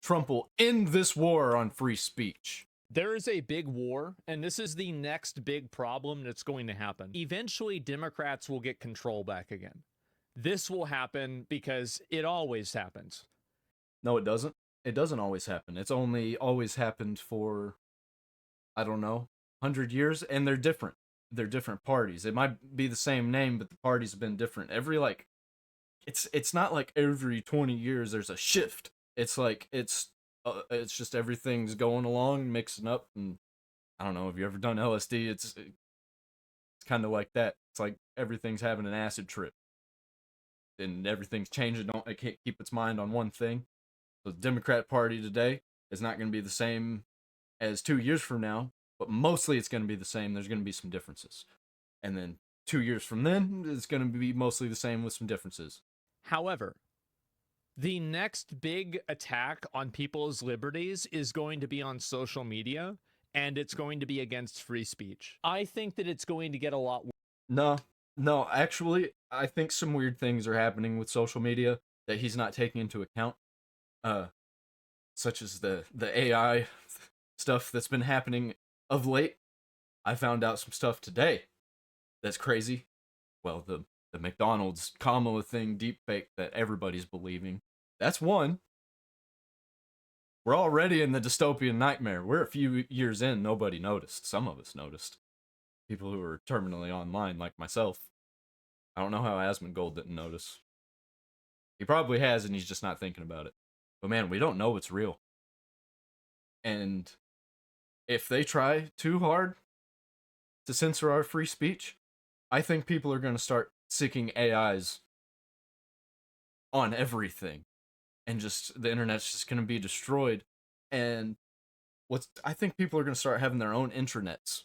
Trump will end this war on free speech. There is a big war, and this is the next big problem that's going to happen. Eventually, Democrats will get control back again. This will happen because it always happens. No, it doesn't. It doesn't always happen. It's only always happened for, I don't know, 100 years, and they're different. They're different parties. It might be the same name, but the parties have been different. It's not like every 20 years there's a shift. It's like it's just everything's going along, mixing up, and I don't know. Have you ever done LSD? It's kind of like that. It's like everything's having an acid trip, and everything's changing. It can't keep its mind on one thing. So the Democrat Party today is not going to be the same as 2 years from now, but mostly it's going to be the same. There's going to be some differences, and then 2 years from then it's going to be mostly the same with some differences. However, the next big attack on people's liberties is going to be on social media, and it's going to be against free speech. I think that it's going to get a lot worse. No, actually, I think some weird things are happening with social media that he's not taking into account. Such as the AI stuff that's been happening of late. I found out some stuff today that's crazy. Well, the McDonald's Kamala thing, deepfake that everybody's believing. That's one. We're already in the dystopian nightmare. We're a few years in, nobody noticed. Some of us noticed. People who are terminally online, like myself. I don't know how Asmongold didn't notice. He probably has, and he's just not thinking about it. But man, we don't know what's real. And if they try too hard to censor our free speech, I think people are going to start seeking AIs on everything. And just the internet's just going to be destroyed. And I think people are going to start having their own intranets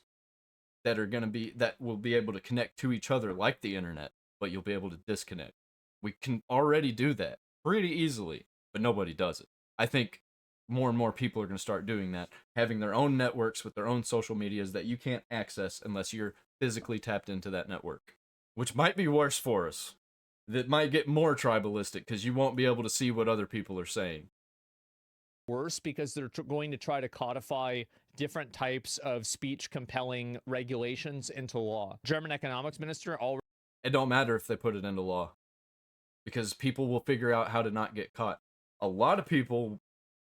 that will be able to connect to each other like the internet, but you'll be able to disconnect. We can already do that pretty easily, but nobody does it. I think more and more people are going to start doing that, having their own networks with their own social medias that you can't access unless you're physically tapped into that network, which might be worse for us. That might get more tribalistic because you won't be able to see what other people are saying. Worse because they're going to try to codify different types of speech compelling regulations into law. German economics minister already. It don't matter if they put it into law because people will figure out how to not get caught. A lot of people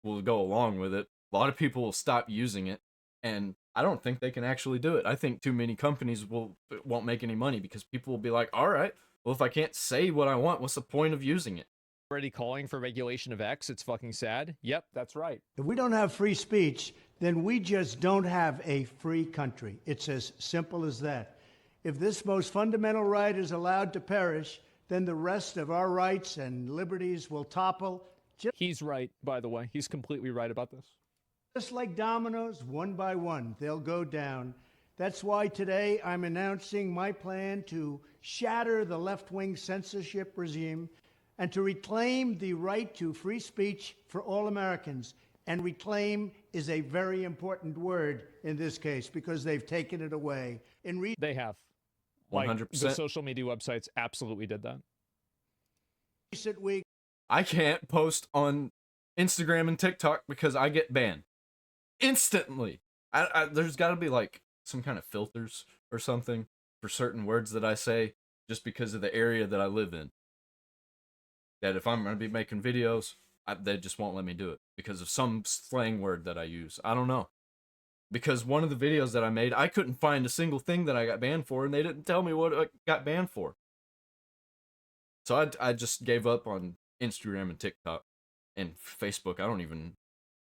will go along with it. A lot of people will stop using it, and I don't think they can actually do it. I think too many companies won't make any money because people will be like, all right, well, if I can't say what I want, what's the point of using it? Already calling for regulation of X. It's fucking sad. Yep, that's right. If we don't have free speech, then we just don't have a free country. It's as simple as that. If this most fundamental right is allowed to perish, then the rest of our rights and liberties will topple. He's right, by the way. He's completely right about this. Just like dominoes, one by one, they'll go down. That's why today I'm announcing my plan to shatter the left-wing censorship regime and to reclaim the right to free speech for all Americans. And reclaim is a very important word in this case because they've taken it away. They have. 100%. The social media websites absolutely did that. Recent week, I can't post on Instagram and TikTok because I get banned instantly. There's got to be like some kind of filters or something for certain words that I say just because of the area that I live in. That if I'm going to be making videos, they just won't let me do it because of some slang word that I use. I don't know. Because one of the videos that I made, I couldn't find a single thing that I got banned for, and they didn't tell me what I got banned for. So I just gave up on Instagram and TikTok and Facebook. I don't even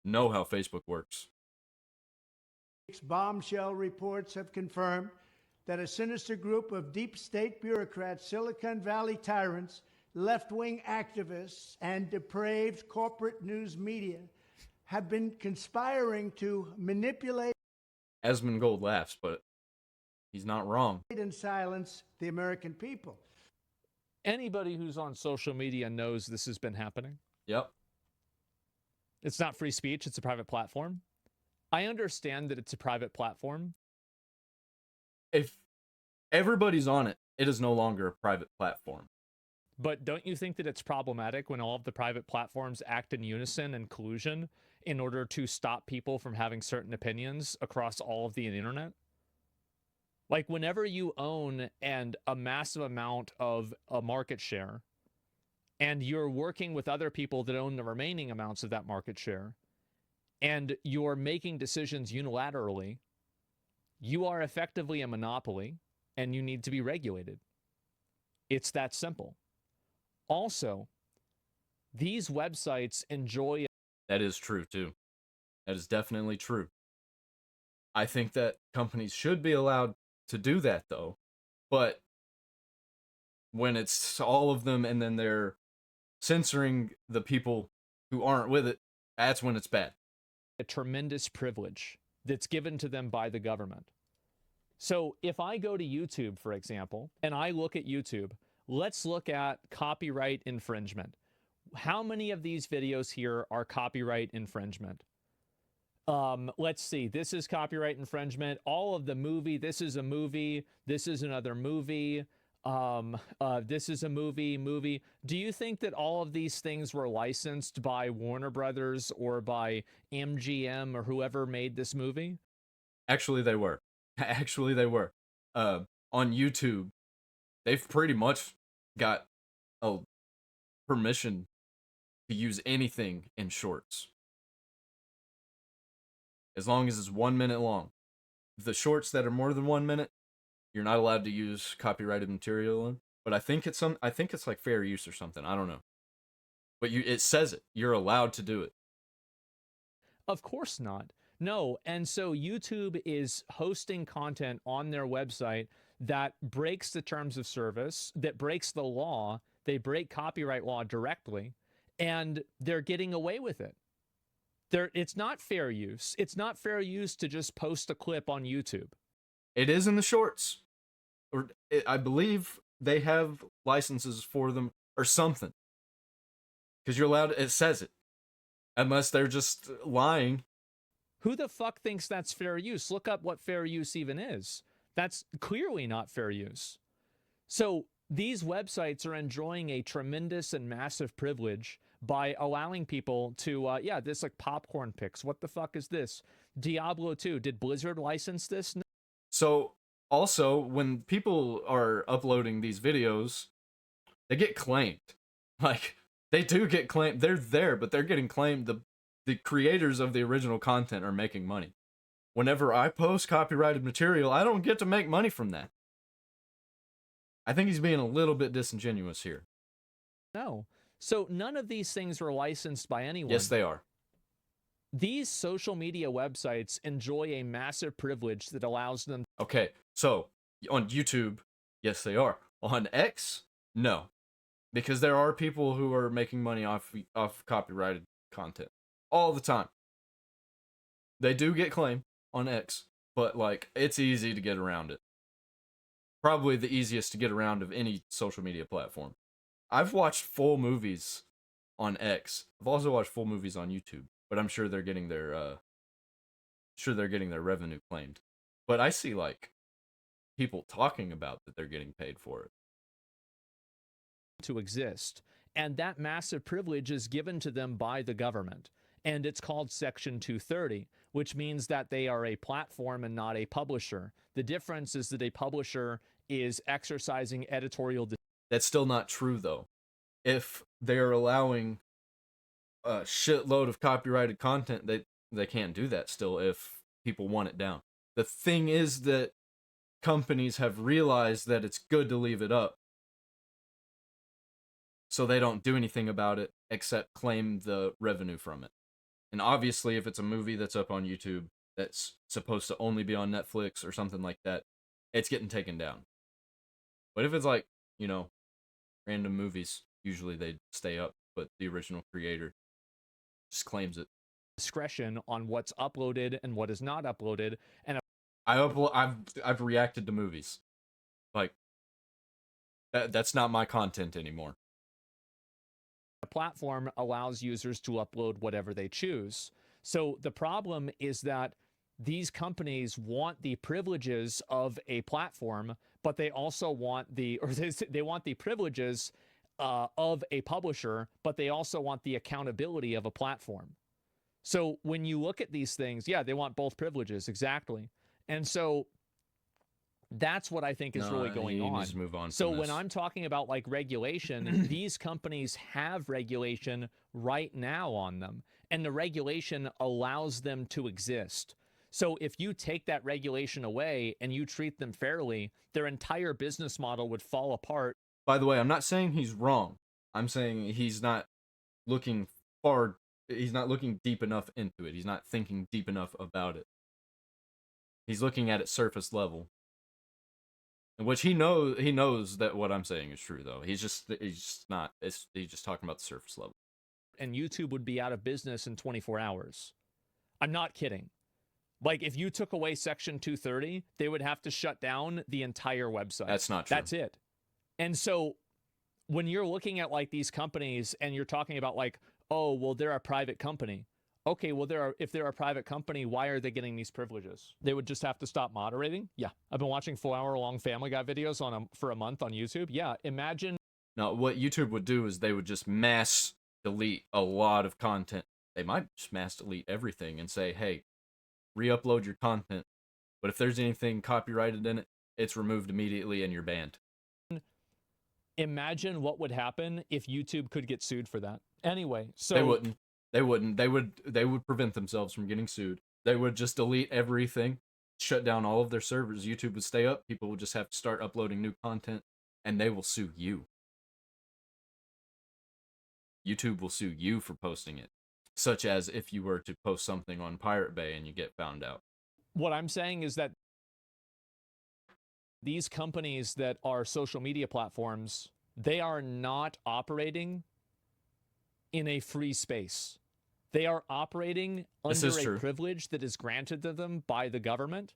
know how Facebook works. bombshell reports have confirmed that a sinister group of deep state bureaucrats, Silicon Valley tyrants, left-wing activists, and depraved corporate news media have been conspiring to manipulate Asmongold laughs, but he's not wrong. And silence the American people. Anybody who's on social media knows this has been happening. Yep. It's not free speech. It's a private platform. I understand that it's a private platform. If everybody's on it, it is no longer a private platform. But don't you think that it's problematic when all of the private platforms act in unison and collusion in order to stop people from having certain opinions across all of the internet? Like, whenever you own a massive amount of a market share and you're working with other people that own the remaining amounts of that market share and you're making decisions unilaterally, you are effectively a monopoly and you need to be regulated. It's that simple. Also, these websites enjoy. That is true too. That is definitely true. I think that companies should be allowed to do that though, but when it's all of them and then they're censoring the people who aren't with it, that's when it's bad. A tremendous privilege that's given to them by the government. So if I go to YouTube, for example, and I look at YouTube, let's look at copyright infringement. How many of these videos here are copyright infringement? Let's see. This is copyright infringement. All of the movie. This is a movie. This is another movie. This is a movie. Do you think that all of these things were licensed by Warner Brothers or by MGM or whoever made this movie? Actually, they were. Actually, they were. On YouTube, they've pretty much got a permission to use anything in shorts. As long as it's 1 minute long. The shorts that are more than 1 minute, you're not allowed to use copyrighted material in. But I think it's like fair use or something. I don't know. But it says it. You're allowed to do it. Of course not. No, and so YouTube is hosting content on their website that breaks the terms of service, that breaks the law. They break copyright law directly, and they're getting away with it. It's not fair use. It's not fair use to just post a clip on YouTube. It is in the shorts. I believe they have licenses for them or something. Because you're allowed, it says it. Unless they're just lying. Who the fuck thinks that's fair use? Look up what fair use even is. That's clearly not fair use. So these websites are enjoying a tremendous and massive privilege by allowing people to, this like popcorn picks. What the fuck is this? Diablo 2. Did Blizzard license this? No. So also, when people are uploading these videos, they get claimed. Like, they do get claimed. They're there, but they're getting claimed. The creators of the original content are making money. Whenever I post copyrighted material, I don't get to make money from that. I think he's being a little bit disingenuous here. No. So none of these things are licensed by anyone. Yes, they are. These social media websites enjoy a massive privilege that allows them. Okay, so on YouTube, yes, they are. On X, no. Because there are people who are making money off copyrighted content all the time. They do get claimed on X, but like, it's easy to get around it. Probably the easiest to get around of any social media platform. I've watched full movies on X. I've also watched full movies on YouTube, but I'm sure they're getting their revenue claimed. But I see like people talking about that they're getting paid for it. To exist, and that massive privilege is given to them by the government, and it's called Section 230, which means that they are a platform and not a publisher. The difference is that a publisher is exercising editorial. That's still not true though. If they're allowing a shitload of copyrighted content, they can't do that still if people want it down. The thing is that companies have realized that it's good to leave it up. So they don't do anything about it except claim the revenue from it. And obviously, if it's a movie that's up on YouTube that's supposed to only be on Netflix or something like that, it's getting taken down. But if it's like, random movies, usually they stay up, but the original creator just claims it. Discretion on what's uploaded and what is not uploaded. And I've reacted to movies. Like, that's not my content anymore. a platform allows users to upload whatever they choose. So the problem is that these companies want the privileges of a platform, but they also want they want the privileges of a publisher, but they also want the accountability of a platform. So when you look at these things, yeah, they want both privileges, exactly. And so that's what I think is really going he on. needs to move on So from when this. I'm talking about like regulation, these companies have regulation right now on them, and the regulation allows them to exist. So if you take that regulation away and you treat them fairly, their entire business model would fall apart. By the way, I'm not saying he's wrong. I'm saying he's not looking far. He's not looking deep enough into it. He's not thinking deep enough about it. He's looking at it surface level. In which he knows that what I'm saying is true though. He's just not. He's just talking about the surface level. And YouTube would be out of business in 24 hours. I'm not kidding. Like if you took away Section 230, they would have to shut down the entire website. That's not true. That's it. And so when you're looking at like these companies and you're talking about like, oh, well, they're a private company. Okay, well, if they're a private company, why are they getting these privileges? They would just have to stop moderating? Yeah. I've been watching 4-hour-long Family Guy videos for a month on YouTube. Yeah, imagine. No, what YouTube would do is they would just mass delete a lot of content. They might just mass delete everything and say, hey, re-upload your content. But if there's anything copyrighted in it, it's removed immediately and you're banned. Imagine what would happen if YouTube could get sued for that. Anyway, so They wouldn't. They wouldn't. They would prevent themselves from getting sued. They would just delete everything, shut down all of their servers. YouTube would stay up. People would just have to start uploading new content, and they will sue you. YouTube will sue you for posting it, such as if you were to post something on Pirate Bay and you get found out. what I'm saying is that these companies that are social media platforms, they are not operating in a free space. They are operating This under is a true. privilege that is granted to them by the government.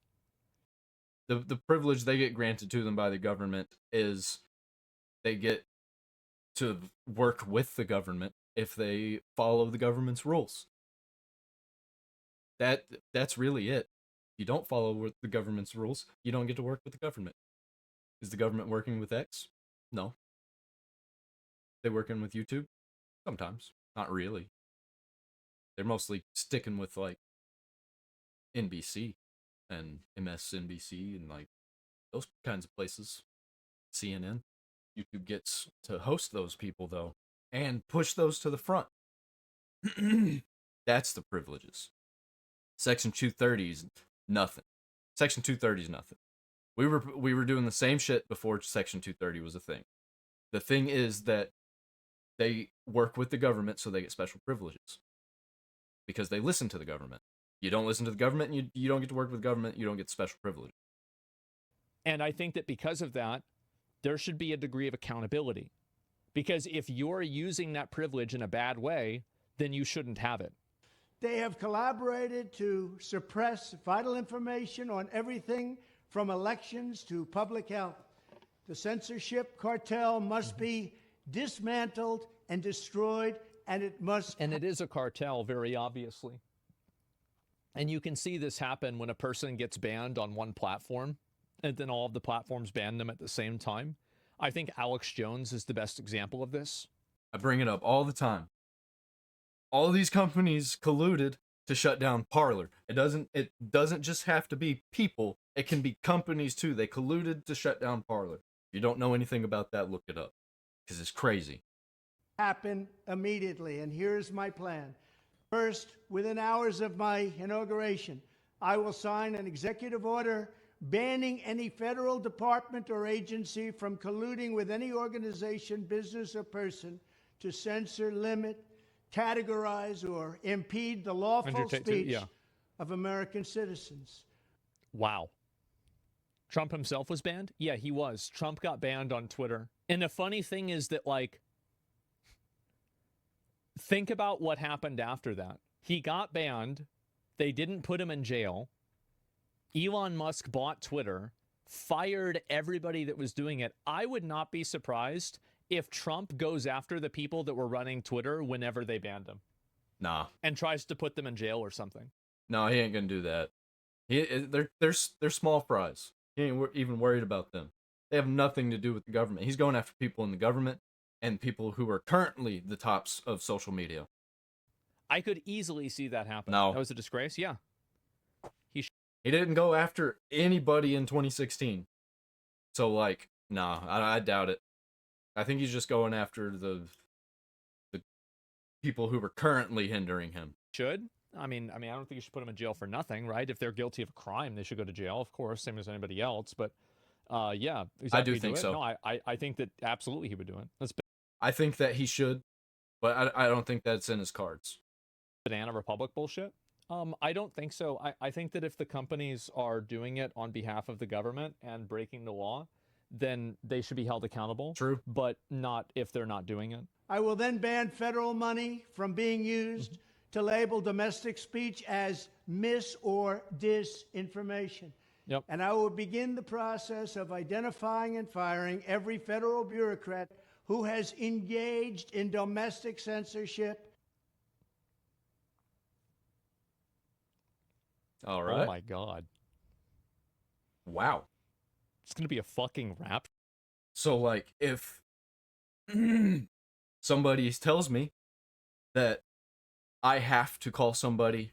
The privilege they get granted to them by the government is they get to work with the government if they follow the government's rules. That's really it. If you don't follow the government's rules, you don't get to work with the government. Is the government working with X? No. They working with YouTube? Sometimes. Not really. They're mostly sticking with like NBC and MSNBC and like those kinds of places. CNN. YouTube gets to host those people though and push those to the front. That's the privileges. Section 230 is nothing. Section 230 is nothing. We were doing the same shit before Section 230 was a thing. The thing is that they work with the government so they get special privileges. Because they listen to the government. You don't listen to the government, and you don't get to work with the government, you don't get special privileges. And I think that because of that, there should be a degree of accountability. Because if you're using that privilege in a bad way, then you shouldn't have it. They have collaborated to suppress vital information on everything from elections to public health. The censorship cartel must be dismantled and destroyed, and it must. And it is a cartel, very obviously. And you can see this happen when a person gets banned on one platform, and then all of the platforms ban them at the same time. I think Alex Jones is the best example of this. I bring it up all the time. All of these companies colluded to shut down Parler. It doesn't just have to be people. It can be companies too. They colluded to shut down Parler. If you don't know anything about that, look it up. Because it's crazy. Happen immediately, and here's my plan. First, within hours of my inauguration, I will sign an executive order banning any federal department or agency from colluding with any organization, business, or person to censor, limit, categorize, or impede the lawful speech of American citizens. Wow. Trump himself was banned? Yeah, he was. Trump got banned on Twitter. And the funny thing is that, like, think about what happened after that. He got banned. They didn't put him in jail. Elon Musk bought Twitter, fired everybody that was doing it. I would not be surprised if Trump goes after the people that were running Twitter whenever they banned him. Nah. And tries to put them in jail or something. No, he ain't gonna do that. They're small fries. He ain't even worried about them. They have nothing to do with the government. He's going after people in the government and people who are currently the tops of social media. I could easily see that happen. No. That was a disgrace. Yeah. He didn't go after anybody in 2016. So, like, nah, I doubt it. I think he's just going after the people who were currently hindering him. Should. I mean, I don't think you should put them in jail for nothing, right? If they're guilty of a crime, they should go to jail, of course, same as anybody else. But, yeah. I do think so. No, I think that absolutely he would do it. I think that he should, but I don't think that's in his cards. Banana Republic bullshit? I don't think so. I think that if the companies are doing it on behalf of the government and breaking the law, then they should be held accountable. True. But not if they're not doing it. I will then ban federal money from being used to label domestic speech as mis or disinformation. Yep. And I will begin the process of identifying and firing every federal bureaucrat who has engaged in domestic censorship. All right. Oh my God. Wow. It's going to be a fucking rap. So, like, if somebody tells me that I have to call somebody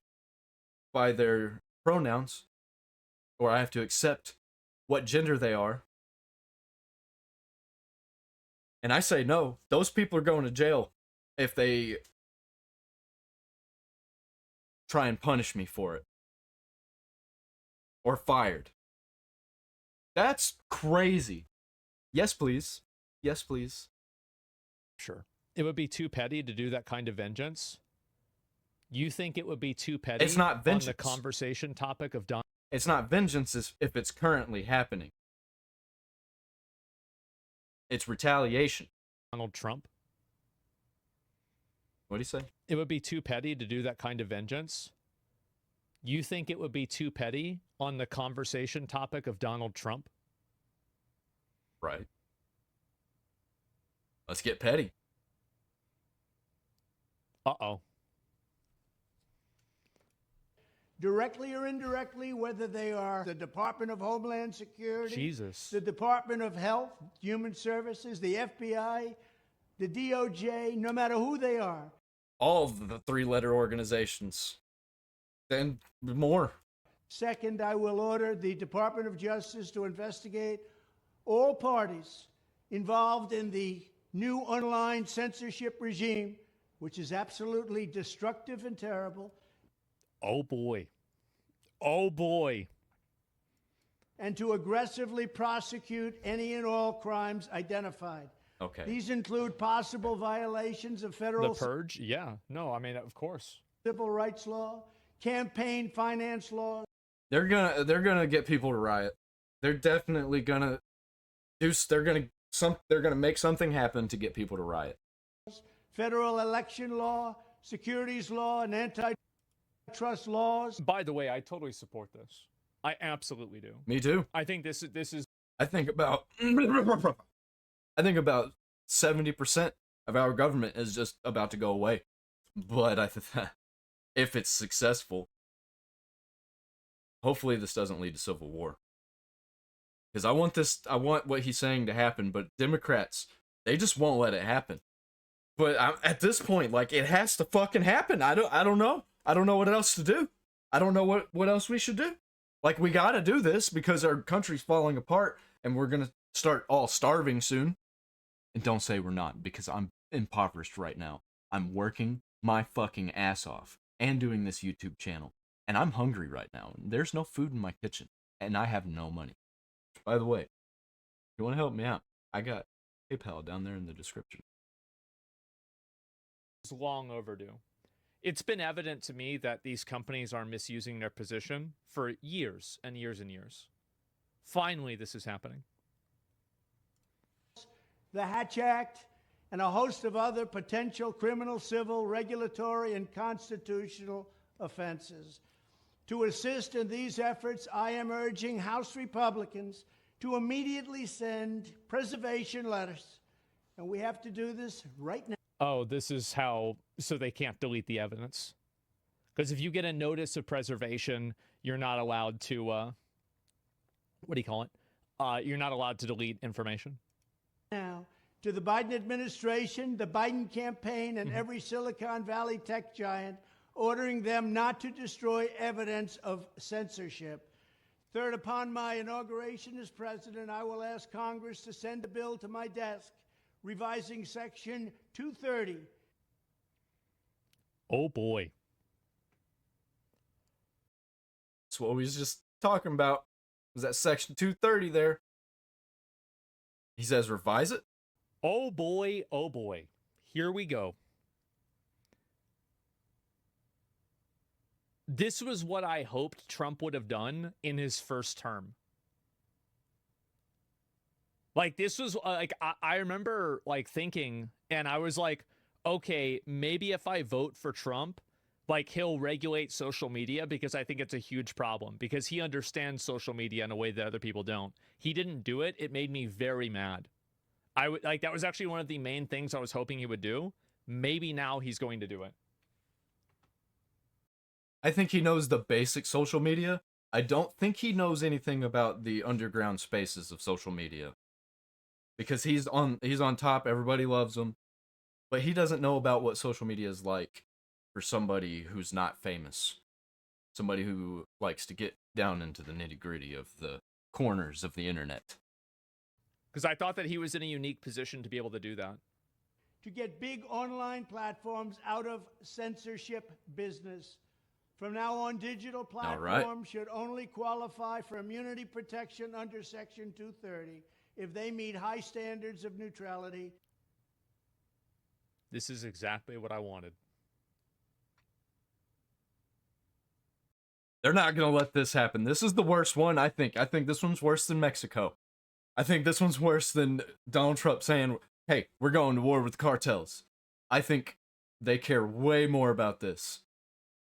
by their pronouns, or I have to accept what gender they are, and I say no, those people are going to jail if they try and punish me for it. Or fired. That's crazy. Yes, please. Yes, please. Sure. It would be too petty to do that kind of vengeance. You think it would be too petty? It's not vengeance. On the conversation topic of Donald. It's not vengeance if it's currently happening. It's retaliation. Trump. What do you say? It would be too petty to do that kind of vengeance. You think it would be too petty on the conversation topic of Donald Trump? Right. Let's get petty. Uh-oh. Directly or indirectly, whether they are the Department of Homeland Security, Jesus. the Department of Health, Human Services, the FBI, the DOJ, no matter who they are. All of the three-letter organizations. And more. Second, I will order the Department of Justice to investigate all parties involved in the new online censorship regime, which is absolutely destructive and terrible. Oh, boy. Oh, boy. And to aggressively prosecute any and all crimes identified. Okay. These include possible violations of The federal purge? Yeah. No, I mean, of course. civil rights law, campaign finance laws. They're gonna get people to riot. They're definitely gonna they're gonna make something happen to get people to riot. Federal election law, securities law, and antitrust laws. By the way, I totally support this. I absolutely do. Me too. I think this is I think about 70% of our government is just about to go away. But if it's successful, hopefully this doesn't lead to civil war. Because I want what he's saying to happen, but Democrats, they just won't let it happen. But at this point, like, it has to fucking happen. I don't know. I don't know what else to do. I don't know what else we should do. Like, we gotta do this because our country's falling apart and we're gonna start all starving soon. And don't say we're not, because I'm impoverished right now. I'm working my fucking ass off and doing this YouTube channel. And I'm hungry right now. There's no food in my kitchen. And I have no money. By the way, if you want to help me out, I got PayPal down there in the description. long overdue. It's been evident to me that these companies are misusing their position for years and years and years. Finally, this is happening. The Hatch Act, and a host of other potential criminal, civil, regulatory, and constitutional offenses. To assist in these efforts, I am urging House Republicans to immediately send preservation letters. And we have to do this right now. Oh, this is how, so they can't delete the evidence. Because if you get a notice of preservation, you're not allowed to, what do you call it? You're not allowed to delete information. Now, to the Biden administration, the Biden campaign, and every Silicon Valley tech giant, ordering them not to destroy evidence of censorship. Third, upon my inauguration as president, I will ask Congress to send a bill to my desk revising Section 230. Oh boy. That's what we was just talking about. Was that Section 230 there? He says revise it. Oh boy, oh boy. Here we go. This was what I hoped Trump would have done in his first term. Like, this was like, I remember like thinking, and I was like, okay, maybe if I vote for Trump, like he'll regulate social media, because I think it's a huge problem, because he understands social media in a way that other people don't. He didn't do it. It made me very mad. I would like, that was actually one of the main things I was hoping he would do. Maybe now he's going to do it. I think he knows the basic social media. I don't think he knows anything about the underground spaces of social media. Because he's on top, everybody loves him. But he doesn't know about what social media is like for somebody who's not famous. Somebody who likes to get down into the nitty-gritty of the corners of the internet. Because I thought that he was in a unique position to be able to do that. To get big online platforms out of censorship business. From now on, digital platforms should only qualify for immunity protection under Section 230 if they meet high standards of neutrality. This is exactly what I wanted. They're not going to let this happen. This is the worst one, I think. I think this one's worse than Mexico. I think this one's worse than Donald Trump saying, hey, we're going to war with cartels. I think they care way more about this.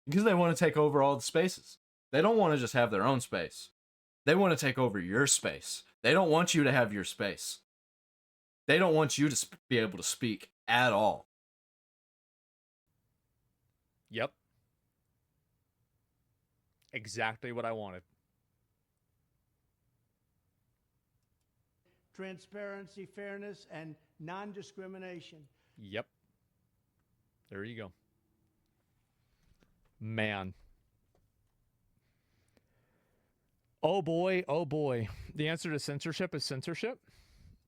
Because they want to take over all the spaces. They don't want to just have their own space. They want to take over your space. They don't want you to have your space. They don't want you to be able to speak at all. Yep. Exactly what I wanted. Transparency, fairness, and non-discrimination. Yep. There you go. Man. Oh boy, oh boy. The answer to censorship is censorship.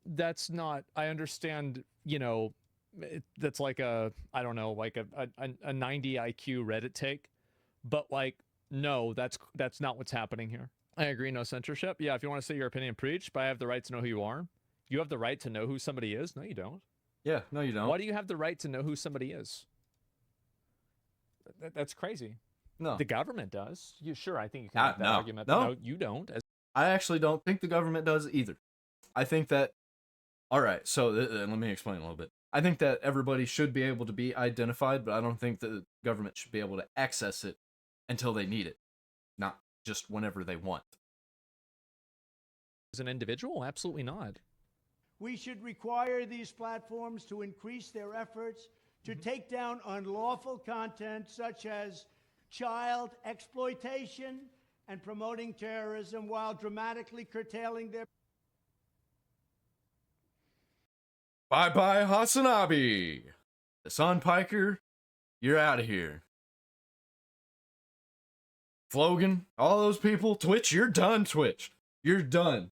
That's not, I understand, you know, that's like a, I don't know, like a 90 IQ Reddit take. But like, no, that's not what's happening here. I agree, no censorship. Yeah, if you want to say your opinion, preach, but I have the right to know who you are. You have the right to know who somebody is? No, you don't. Yeah, no, you don't. Why do you have the right to know who somebody is? That's crazy. No. The government does. You sure? I think you can make that no. argument. No, you don't. I actually don't think the government does either. I think that, all right, so let me explain a little bit. I think that everybody should be able to be identified, but I don't think the government should be able to access it until they need it, not just whenever they want. As an individual, absolutely not. We should require these platforms to increase their efforts to take down unlawful content such as child exploitation and promoting terrorism while dramatically curtailing their... Bye-bye, Hasanabi. Hassan Piker, you're out of here. Flogan, all those people, Twitch, you're done, Twitch. You're done.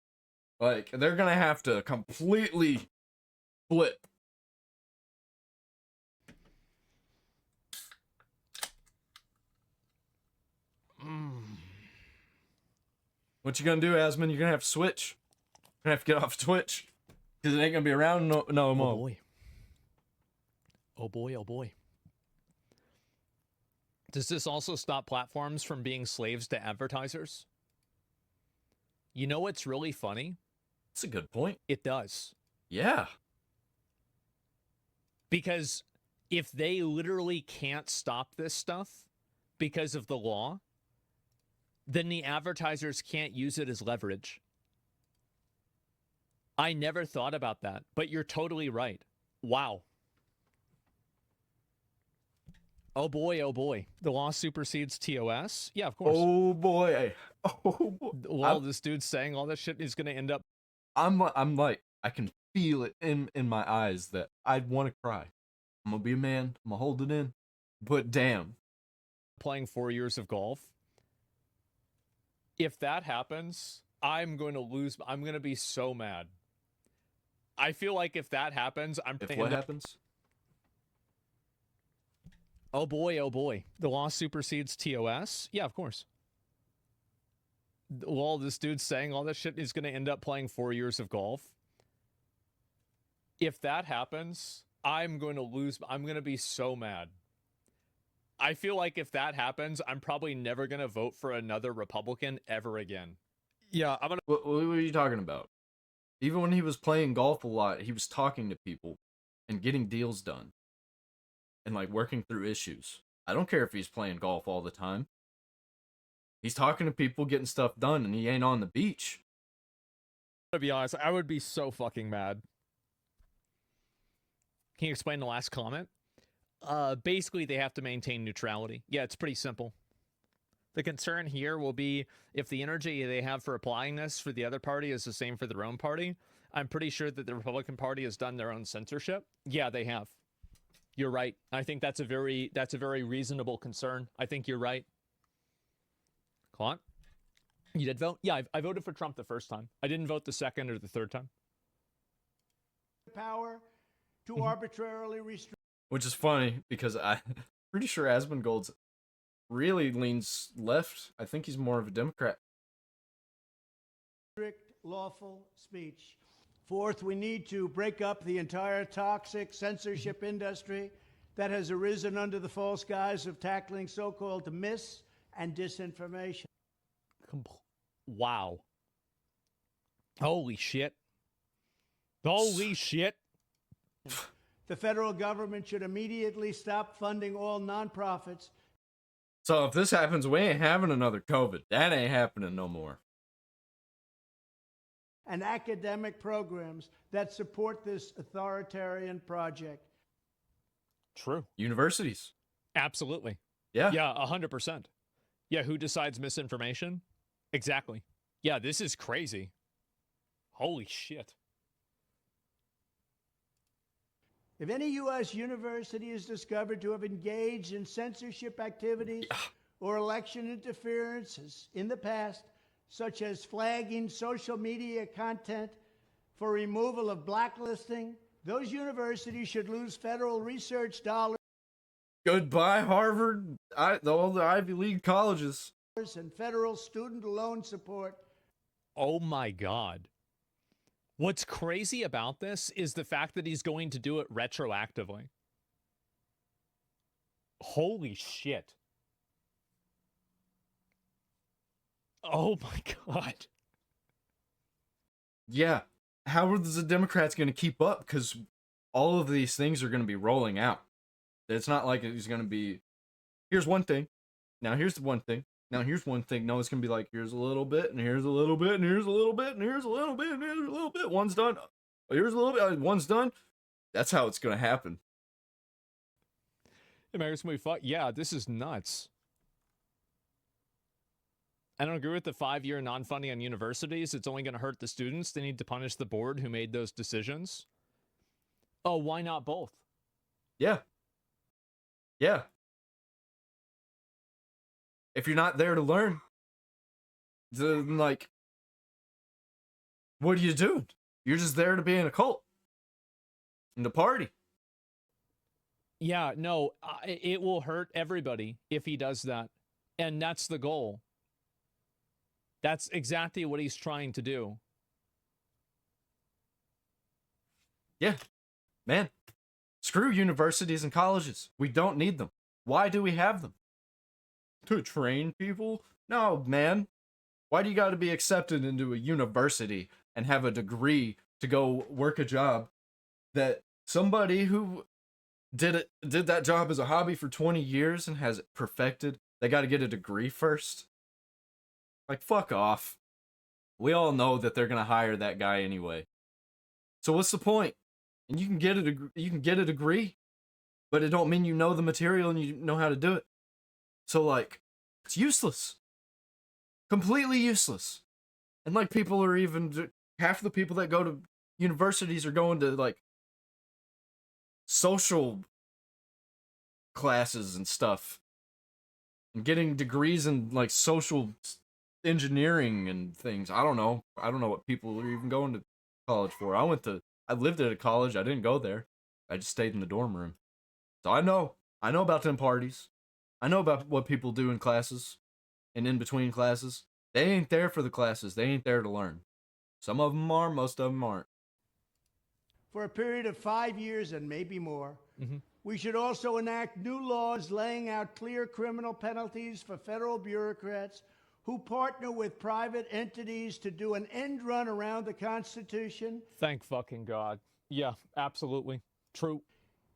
Like, they're gonna have to completely flip. What you gonna do, Asmund? You're gonna have to switch. You're gonna have to get off Twitch. Because it ain't gonna be around no more. Oh boy. Oh boy, oh boy. Does this also stop platforms from being slaves to advertisers? You know what's really funny? That's a good point. It does. Yeah. Because if they literally can't stop this stuff because of the law, then the advertisers can't use it as leverage. I never thought about that, but you're totally right. Wow. Oh boy, oh boy. The law supersedes TOS? Yeah, of course. Oh boy. Oh boy. While this dude's saying all this shit is going to end up... I'm like, I can feel it in my eyes that I'd want to cry. I'm gonna be a man. I'm gonna hold it in. But damn, playing 4 years of golf. If that happens, I'm going to lose. I'm going to be so mad. I feel like if that happens, I'm if gonna what end up- happens? Oh boy, oh boy. The law supersedes TOS? Yeah, of course. While this dude's saying all this shit, he's going to end up playing 4 years of golf. If that happens, I'm going to lose. I'm going to be so mad. I feel like if that happens, I'm probably never going to vote for another Republican ever again. Yeah, I'm going to. What are you talking about? Even when he was playing golf a lot, he was talking to people and getting deals done and like working through issues. I don't care if he's playing golf all the time. He's talking to people, getting stuff done, and he ain't on the beach. To be honest, I would be so fucking mad. Can you explain the last comment? Basically, they have to maintain neutrality. Yeah, it's pretty simple. The concern here will be if the energy they have for applying this for the other party is the same for their own party. I'm pretty sure that the Republican Party has done their own censorship. Yeah, they have. You're right. I think that's a very reasonable concern. I think you're right. Clint, you did vote? Yeah, I voted for Trump the first time. I didn't vote the second or the third time. Power to arbitrarily restrict. Which is funny because I'm pretty sure Asmongold's really leans left. I think he's more of a Democrat. Lawful speech. Fourth, we need to break up the entire toxic censorship industry that has arisen under the false guise of tackling so-called mis- and disinformation. Wow. Holy shit. Holy shit. The federal government should immediately stop funding all nonprofits. So if this happens, we ain't having another COVID. That ain't happening no more. And academic programs that support this authoritarian project. True. Universities. Absolutely. Yeah. Yeah, 100%. Yeah, who decides misinformation? Exactly. Yeah, this is crazy. Holy shit. If any U.S. university is discovered to have engaged in censorship activities or election interferences in the past, such as flagging social media content for removal of blacklisting, those universities should lose federal research dollars Goodbye, Harvard. All the Ivy League colleges. and federal student loan support. Oh my God. What's crazy about this is the fact that he's going to do it retroactively. Holy shit. Oh my God. Yeah. How are the Democrats going to keep up? Because all of these things are going to be rolling out. It's not like it's going to be, here's one thing. Now here's the one thing. Now here's one thing. No, it's going to be like, here's a little bit, and here's a little bit, and here's a little bit, and here's a little bit, and here's a little bit. One's done. Here's a little bit. One's done. That's how it's going to happen. America's gonna be fuck. Yeah, this is nuts. I don't agree with the 5-year non-funding on universities. It's only going to hurt the students. They need to punish the board who made those decisions. Oh, why not both? Yeah. Yeah. If you're not there to learn, then, like, what are you doing? You're just there to be in a cult. In the party. Yeah, no, it will hurt everybody if he does that. And that's the goal. That's exactly what he's trying to do. Yeah. Man. Screw universities and colleges. We don't need them. Why do we have them? To train people? No, man. Why do you got to be accepted into a university and have a degree to go work a job that somebody who did that job as a hobby for 20 years and has it perfected, they got to get a degree first? Like, fuck off. We all know that they're going to hire that guy anyway. So what's the point? And you can get a degree, but it don't mean you know the material and you know how to do it. So, like, it's useless. Completely useless. And, like, people are even, half the people that go to universities are going to like social classes and stuff and getting degrees in like social engineering and things. I don't know. I don't know what people are even going to college for. I lived at a college. I didn't go there. I just stayed in the dorm room. So I know. I know about them parties. I know about what people do in classes and in between classes. They ain't there for the classes. They ain't there to learn. Some of them are, most of them aren't. For a period of 5 years and maybe more. We should also enact new laws laying out clear criminal penalties for federal bureaucrats who partner with private entities to do an end run around the Constitution. Thank fucking God. Yeah, absolutely. True.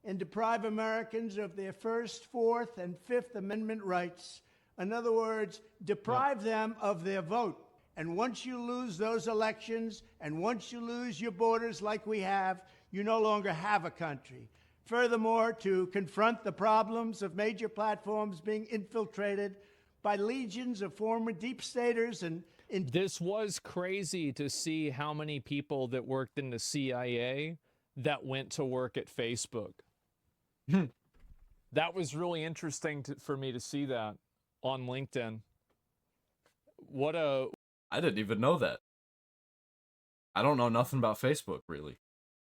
And deprive Americans of their First, Fourth, and Fifth Amendment rights. In other words, deprive them of their vote. And once you lose those elections, and once you lose your borders like we have, you no longer have a country. Furthermore, to confront the problems of major platforms being infiltrated by legions of former deep staters and This was crazy to see how many people that worked in the CIA that went to work at Facebook. That was really interesting for me to see that on LinkedIn. I didn't even know that. I don't know nothing about Facebook, really.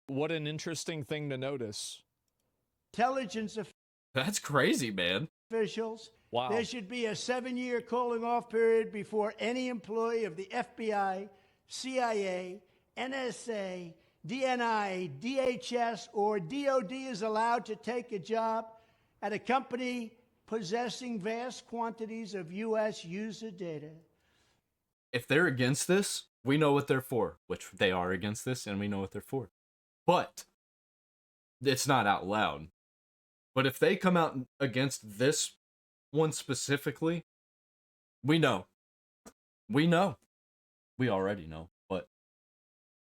What an interesting thing to notice. intelligence That's crazy, man. officials. Wow. There should be a 7-year cooling off period before any employee of the FBI, CIA, NSA, DNI, DHS, or DOD is allowed to take a job at a company possessing vast quantities of U.S. user data. If they're against this, we know what they're for, which they are against this, and we know what they're for. But it's not out loud. But if they come out against this one specifically, we know. We know. We already know. But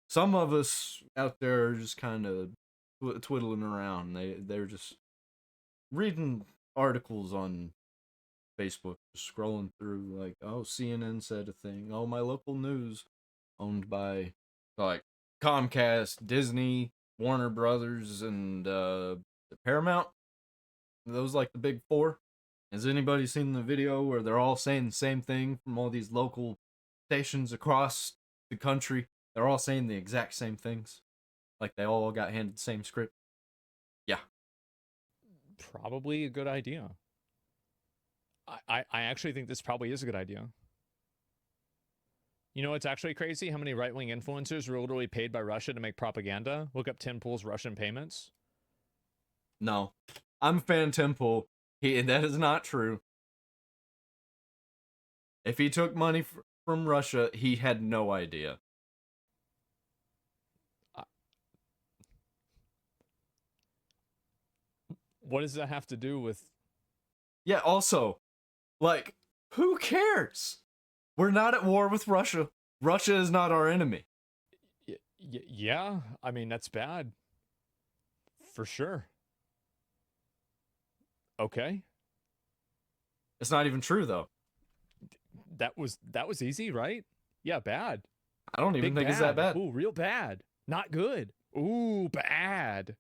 some of us out there are just kind of twiddling around. They're just reading articles on Facebook, just scrolling through like, oh, CNN said a thing. Oh, my local news owned by like Comcast, Disney, Warner Brothers, and Paramount. Those like the big four. Has anybody seen the video where they're all saying the same thing from all these local stations across the country? They're all saying the exact same things. Like they all got handed the same script. Yeah. Probably a good idea. I actually think this probably is a good idea. You know, it's actually crazy how many right-wing influencers were literally paid by Russia to make propaganda. Look up Tim Pool's Russian payments. No. I'm a fan of Tim Pool. That is not true. If he took money from Russia, he had no idea. What does that have to do with... Yeah, also, like, who cares? We're not at war with Russia. Russia is not our enemy. Yeah, I mean, that's bad. For sure. Okay. It's not even true, though. That was easy, right? Yeah, bad. I don't even think it's that bad. Ooh, real bad. Not good. Ooh, bad.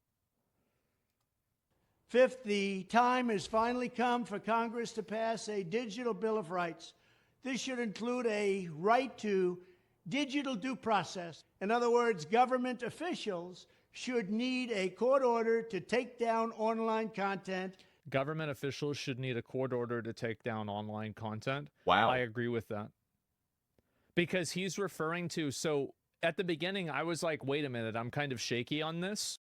Fifth, the time has finally come for Congress to pass a digital Bill of Rights. This should include a right to digital due process. In other words, government officials should need a court order to take down online content. Government officials should need a court order to take down online content. Wow. I agree with that. Because he's referring to, so at the beginning, I was like, wait a minute, I'm kind of shaky on this.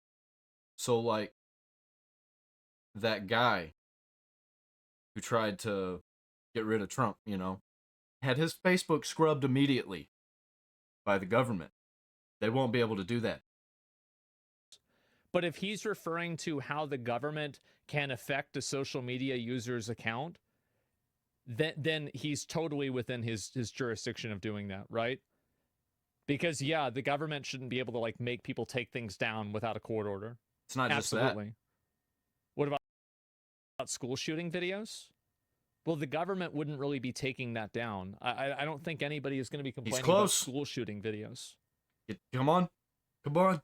So, like, that guy who tried to get rid of Trump, you know, had his Facebook scrubbed immediately by the government. They won't be able to do that. But if he's referring to how the government can affect a social media user's account, then he's totally within his jurisdiction of doing that, right? Because, yeah, the government shouldn't be able to, like, make people take things down without a court order. It's not just that. Absolutely. What about school shooting videos? Well, the government wouldn't really be taking that down. I don't think anybody is going to be complaining about close. school shooting videos. Come on. Come on.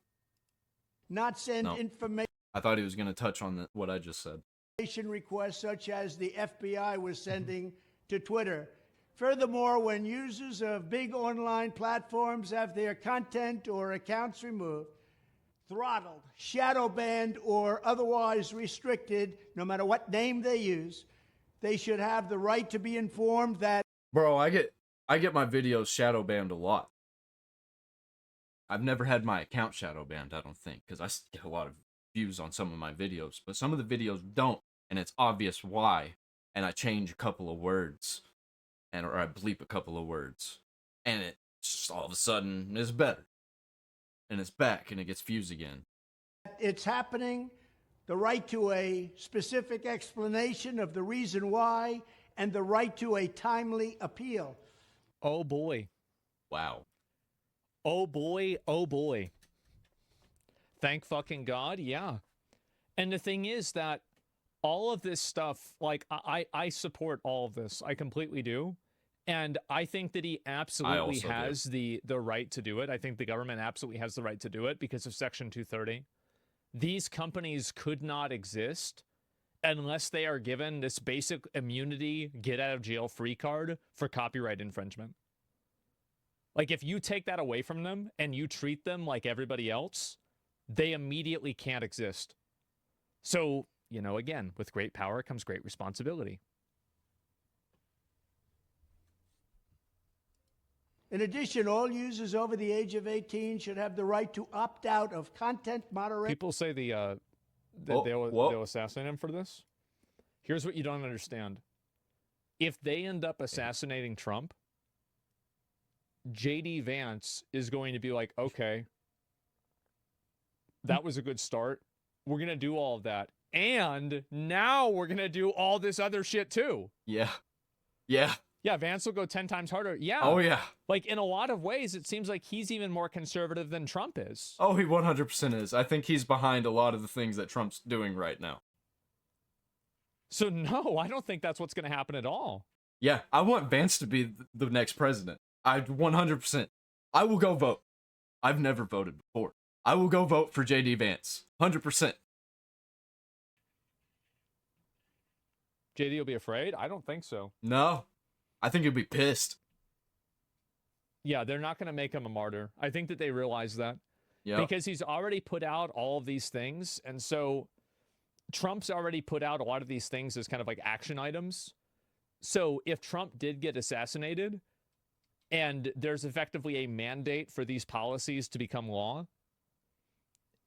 not send No. information I thought he was going to touch on what I just said. requests such as the FBI was sending to Twitter. Furthermore, when users of big online platforms have their content or accounts removed, throttled, shadow banned, or otherwise restricted, no matter what name they use, they should have the right to be informed that Bro, I get my videos shadow banned a lot. I've never had my account shadow banned, I don't think, because I get a lot of views on some of my videos, but some of the videos don't, and it's obvious why. And I change a couple of words, or I bleep a couple of words, and it just all of a sudden is better, and it's back, and it gets views again. it's happening, the right to a specific explanation of the reason why, and the right to a timely appeal. Oh boy. Wow. Oh boy. Oh boy. Thank fucking God. Yeah. And the thing is that all of this stuff, like, I support all of this. I completely do. And I think that he absolutely also do. has the right to do it. I think the government absolutely has the right to do it because of Section 230. These companies could not exist unless they are given this basic immunity, get out of jail free card for copyright infringement. Like, if you take that away from them and you treat them like everybody else, they immediately can't exist. So, you know, again, with great power comes great responsibility. In addition, all users over the age of 18 should have the right to opt out of content moderation. People say Whoa. they'll assassinate him for this. Here's what you don't understand. If they end up assassinating Trump, JD Vance is going to be like, okay, that was a good start. We're going to do all of that. And now we're going to do all this other shit too. Yeah. Yeah. Yeah, Vance will go 10 times harder. Yeah. Oh, yeah. Like, in a lot of ways, it seems like he's even more conservative than Trump is. Oh, he 100% is. I think he's behind a lot of the things that Trump's doing right now. So, no, I don't think that's what's going to happen at all. Yeah, I want Vance to be the next president. I 100%. I will go vote. I've never voted before. I will go vote for JD Vance. 100%. JD will be afraid? I don't think so. No. I think he'll be pissed. Yeah, they're not going to make him a martyr. I think that they realize that. Yeah. Because he's already put out all of these things. And so Trump's already put out a lot of these things as kind of like action items. So if Trump did get assassinated and there's effectively a mandate for these policies to become law,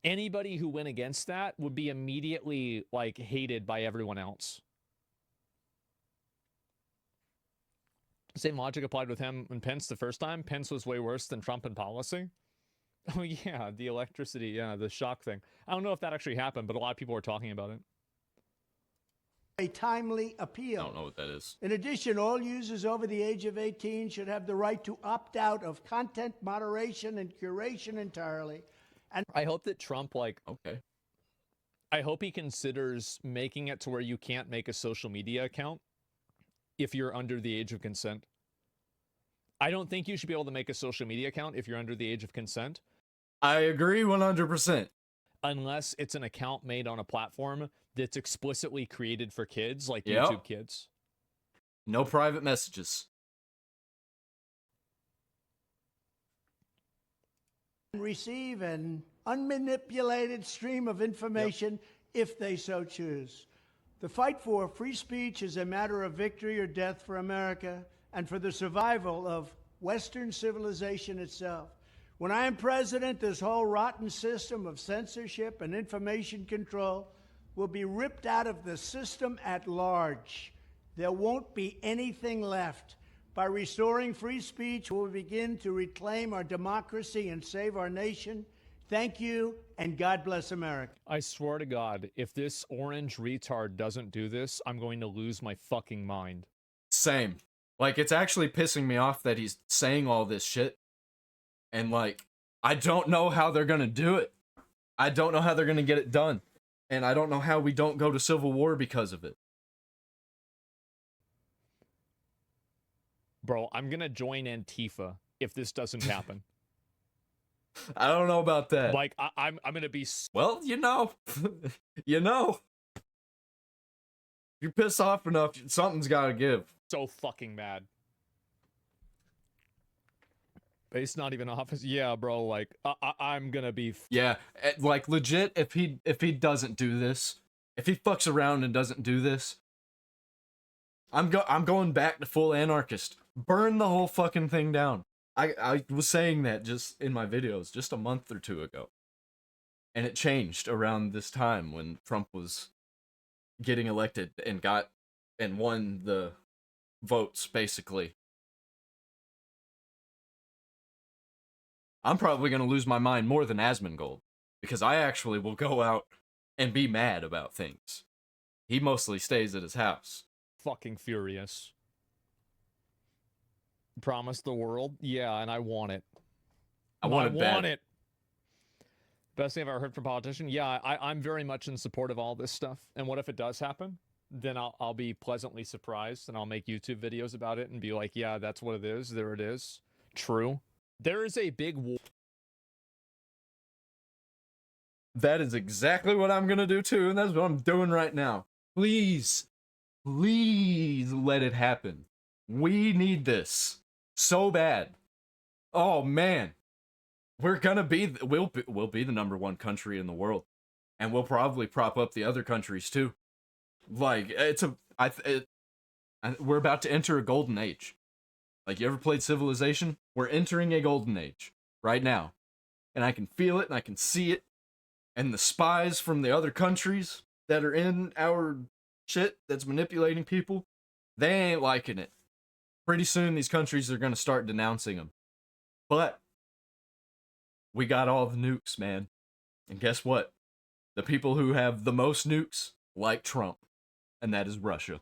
anybody who went against that would be immediately like hated by everyone else. Same logic applied with him and Pence the first time. Pence was way worse than Trump in policy. Oh, yeah, the electricity, yeah, the shock thing. I don't know if that actually happened, but a lot of people were talking about it. A timely appeal. I don't know what that is. In addition, all users over the age of 18 should have the right to opt out of content moderation and curation entirely. And I hope that Trump, like, Okay. I hope he considers making it to where you can't make a social media account if you're under the age of consent. I don't think you should be able to make a social media account if you're under the age of consent. I agree 100%. Unless it's an account made on a platform that's explicitly created for kids, like Yep. YouTube Kids. No private messages. receive an unmanipulated stream of information if they so choose. The fight for free speech is a matter of victory or death for America and for the survival of Western civilization itself. When I am president, this whole rotten system of censorship and information control will be ripped out of the system at large. There won't be anything left. By restoring free speech, we'll begin to reclaim our democracy and save our nation. Thank you, and God bless America. I swear to God, if this orange retard doesn't do this, I'm going to lose my fucking mind. Same. Like, it's actually pissing me off that he's saying all this shit. And, like, I don't know how they're gonna do it. I don't know how they're gonna get it done. And I don't know how we don't go to civil war because of it. Bro, I'm gonna join Antifa if this doesn't happen. I don't know about that. Like I'm gonna be Well, you know, you know, you're pissed off enough, something's got to give. so fucking mad. Base not even office. Yeah, bro. Like I'm gonna be. Yeah, like legit. If he doesn't do this, if he fucks around and doesn't do this, I'm going back to full anarchist. Burn the whole fucking thing down. I was saying that just in my videos just a month or two ago, and it changed around this time when Trump was getting elected and won the votes basically. I'm probably going to lose my mind more than Asmongold, because I actually will go out and be mad about things. He mostly stays at his house. Fucking furious. Promise the world? Yeah, and I want it. I want want it. Best thing I've ever heard from a politician? Yeah, I'm very much in support of all this stuff. And what if it does happen? Then I'll be pleasantly surprised, and I'll make YouTube videos about it and be like, yeah, that's what it is. There it is. True. There is a big war. That is exactly what I'm gonna do too, and that's what I'm doing right now. Please, please let it happen. We need this so bad. Oh man, we'll be the #1 country in the world, and we'll probably prop up the other countries too. Like we're about to enter a golden age. Like, you ever played Civilization? We're entering a golden age right now. And I can feel it and I can see it. And the spies from the other countries that are in our shit that's manipulating people, they ain't liking it. Pretty soon these countries are going to start denouncing them. But we got all the nukes, man. And guess what? The people who have the most nukes like Trump. And that is Russia.